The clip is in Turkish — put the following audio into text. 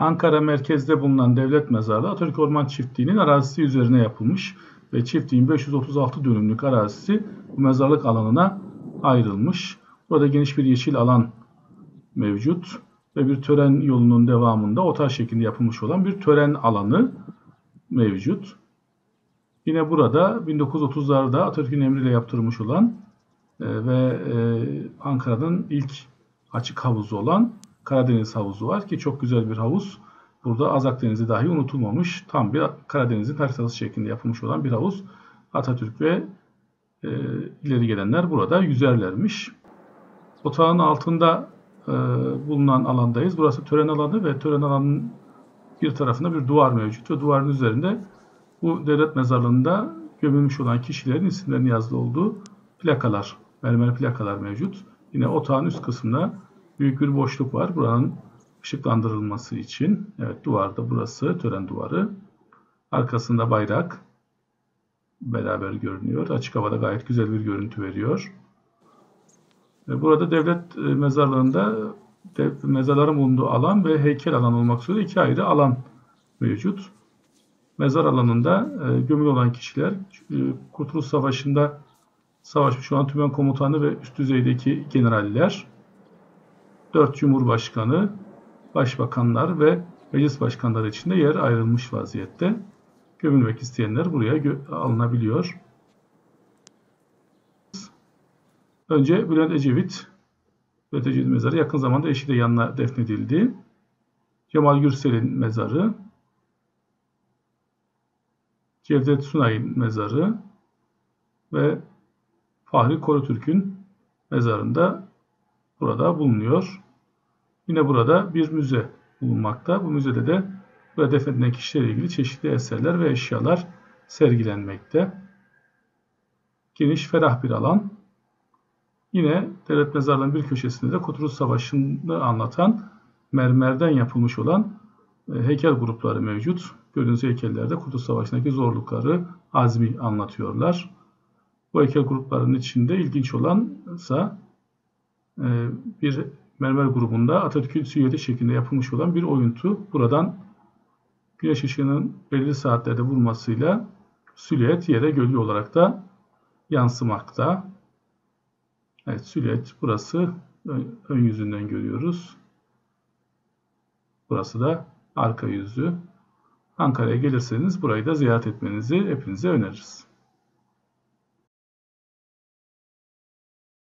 Ankara merkezde bulunan devlet mezarlığı Atatürk Orman Çiftliği'nin arazisi üzerine yapılmış ve çiftliğin 536 dönümlük arazisi bu mezarlık alanına ayrılmış. Burada geniş bir yeşil alan mevcut ve bir tören yolunun devamında otel şeklinde yapılmış olan bir tören alanı mevcut. Yine burada 1930'larda Atatürk'ün emriyle yaptırılmış olan ve Ankara'nın ilk açık havuzu olan Karadeniz havuzu var ki çok güzel bir havuz. Burada Azak Denizi dahi unutulmamış. Tam bir Karadeniz'in haritası şeklinde yapılmış olan bir havuz. Atatürk ve ileri gelenler burada yüzerlermiş. Otağın altında bulunan alandayız. Burası tören alanı ve tören alanının bir tarafında bir duvar mevcut ve duvarın üzerinde bu devlet mezarlığında gömülmüş olan kişilerin isimlerinin yazılı olduğu plakalar, mermer plakalar mevcut. Yine otağın üst kısmında büyük bir boşluk var. Buranın ışıklandırılması için. Evet, duvarda burası tören duvarı. Arkasında bayrak beraber görünüyor. Açık havada gayet güzel bir görüntü veriyor. Burada devlet mezarlığında mezarların bulunduğu alan ve heykel alanı olmak üzere iki ayrı alan mevcut. Mezar alanında gömülü olan kişiler Kurtuluş Savaşı'nda savaşmış olan tümen komutanı ve üst düzeydeki generaller, 4 cumhurbaşkanı, başbakanlar ve meclis başkanları için de yer ayrılmış vaziyette. Gömülmek isteyenler buraya alınabiliyor. Önce Bülent Ecevit mezarı yakın zamanda eşi de yanına defnedildi. Cemal Gürsel'in mezarı, Cevdet Sunay'ın mezarı ve Fahri Korutürk'ün mezarında burada bulunuyor. Yine burada bir müze bulunmakta. Bu müzede de burada defnedilen kişilerle ilgili çeşitli eserler ve eşyalar sergilenmekte. Geniş, ferah bir alan. Yine devlet mezarlığının bir köşesinde de Kurtuluş Savaşı'nı anlatan mermerden yapılmış olan heykel grupları mevcut. Gördüğünüz heykellerde Kurtuluş Savaşı'ndaki zorlukları, azmi anlatıyorlar. Bu heykel gruplarının içinde ilginç olansa bir mermer grubunda Atatürk'ün silüeti şeklinde yapılmış olan bir oyuntu. Buradan güneş ışığının belirli saatlerde vurmasıyla silüet yere gölge olarak da yansımakta. Evet, silüet burası ön yüzünden görüyoruz. Burası da arka yüzü. Ankara'ya gelirseniz burayı da ziyaret etmenizi hepinize öneririz.